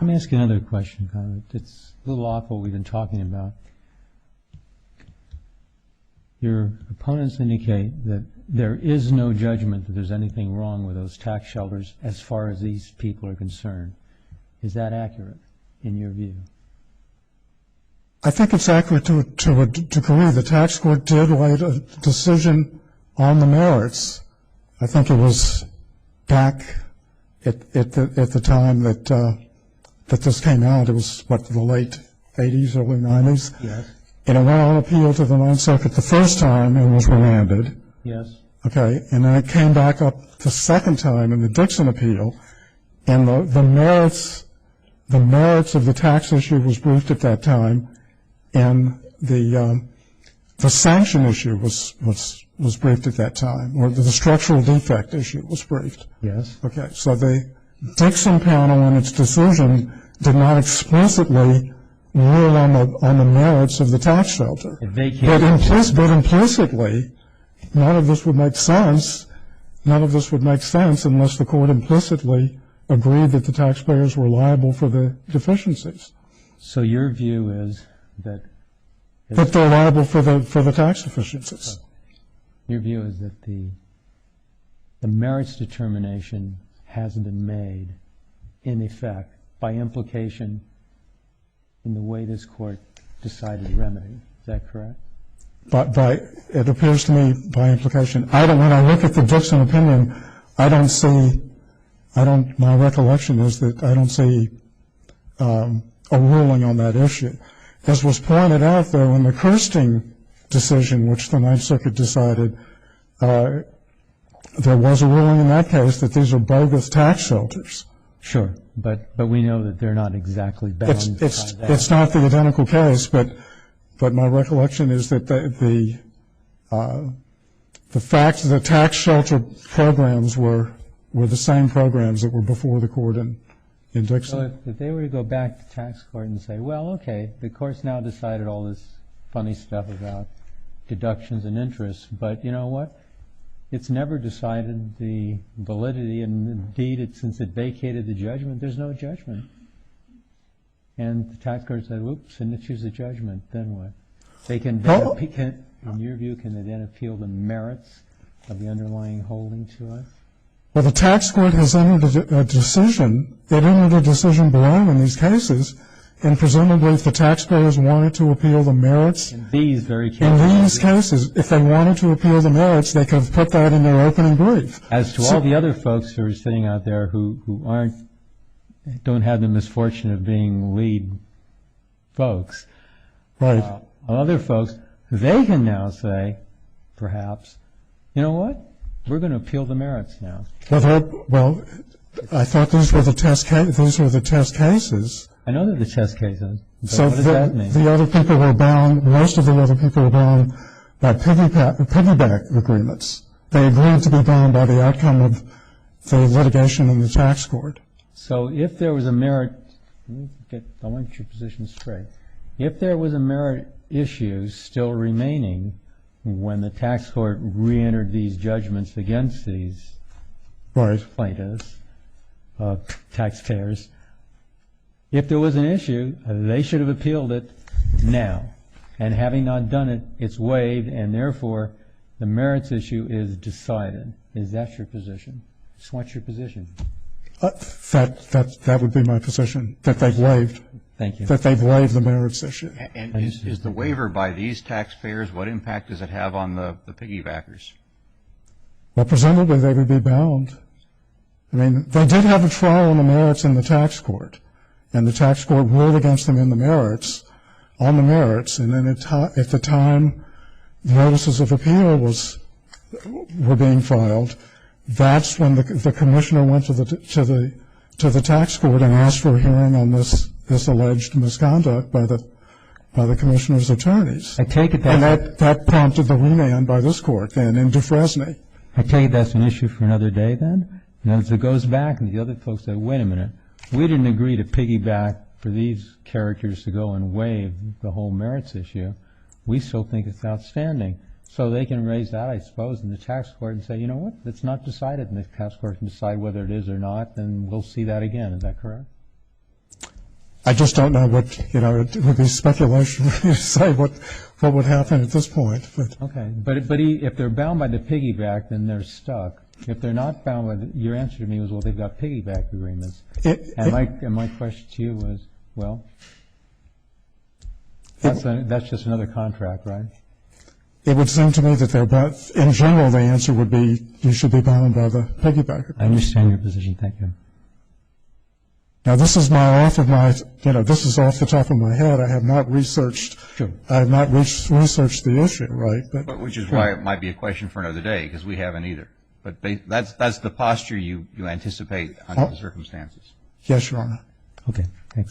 Let me ask you another question, Conrad. It's a little off what we've been talking about. Your opponents indicate that there is no judgment that there's anything wrong with those tax shelters as far as these people are concerned. Is that accurate in your view? I think it's accurate to a degree. The tax court did write a decision on the merits. I think it was back at the time that this came out. It was, the late 80s, early 90s? Yes. And it went on appeal to the Ninth Circuit the first time and was remanded. Yes. Okay, and then it came back up the second time in the Dixon appeal, and the merits of the tax issue was briefed at that time, and the sanction issue was briefed at that time, or the structural defect issue was briefed. Yes. Okay, so the Dixon panel in its decision did not explicitly rule on the merits of the tax shelter. But implicitly, none of this would make sense. None of this would make sense unless the court implicitly agreed that the taxpayers were liable for the deficiencies. So your view is that they're liable for the tax deficiencies. Your view is that the merits determination hasn't been made, in effect, by implication, in the way this court decided to remedy. Is that correct? It appears to me by implication. When I look at the Dixon opinion, my recollection is that I don't see a ruling on that issue. As was pointed out, though, in the Kirsting decision, which the Ninth Circuit decided, there was a ruling in that case that these are bogus tax shelters. Sure, but we know that they're not exactly bound by that. It's not the identical case, but my recollection is that the fact that the tax shelter programs were the same programs that were before the court in Dixon. So if they were to go back to tax court and say, well, okay, the court's now decided all this funny stuff about deductions and interest, but you know what? It's never decided the validity, and indeed, since it vacated the judgment, there's no judgment. And the tax court said, whoops, and issues a judgment. Then what? They can, in your view, can they then appeal the merits of the underlying holding to us? Well, the tax court has entered a decision. It entered a decision below in these cases, and presumably if the taxpayers wanted to appeal the merits in these cases, if they wanted to appeal the merits, they could have put that in their opening brief. As to all the other folks who are sitting out there who don't have the misfortune of being lead folks, right? Other folks, they can now say, perhaps, you know what? We're going to appeal the merits now. Well, I thought these were the test cases. I know they're the test cases. So what does that mean? The other people were bound. Most of the other people were bound by piggyback agreements. They agreed to be bound by the outcome of the litigation in the tax court. So if there was a merit, I want your position straight. If there was a merit issue still remaining when the tax court re-entered these judgments against these plaintiffs, taxpayers, if there was an issue, they should have appealed it now. And having not done it, it's waived, and therefore the merits issue is decided. Is that your position? Just want your position. That would be my position, that they've waived. Thank you. That they've waived the merits issue. And is the waiver by these taxpayers, what impact does it have on the piggybackers? Well, presumably they would be bound. I mean, they did have a trial on the merits in the tax court, and the tax court ruled against them on the merits, and then at the time the notices of appeal were being filed, that's when the commissioner went to the tax court and asked for a hearing on this alleged misconduct by the commissioner's attorneys. I take it and that prompted the remand by this court then in Dufresne. I take it that's an issue for another day then? And as it goes back and the other folks say, wait a minute, we didn't agree to piggyback for these characters to go and waive the whole merits issue. We still think it's outstanding. So they can raise that, I suppose, in the tax court and say, you know what, it's not decided, and the tax court can decide whether it is or not, and we'll see that again. Is that correct? I just don't know what, it would be speculation for me to say what would happen at this point. But Okay, but if they're bound by the piggyback, then they're stuck. If they're not bound by your answer to me was, well, they've got piggyback agreements. And my question to you was, well, that's just another contract, right? it would seem to me that in general, the answer would be you should be bound by the piggyback agreement. I understand your position. Thank you. Now, this is this is off the top of my head. I have not researched. Sure. I have not researched the issue, right? But which is why it might be a question for another day, because we haven't either. But that's the posture you anticipate under the circumstances. Yes, Your Honor. Okay. Thanks.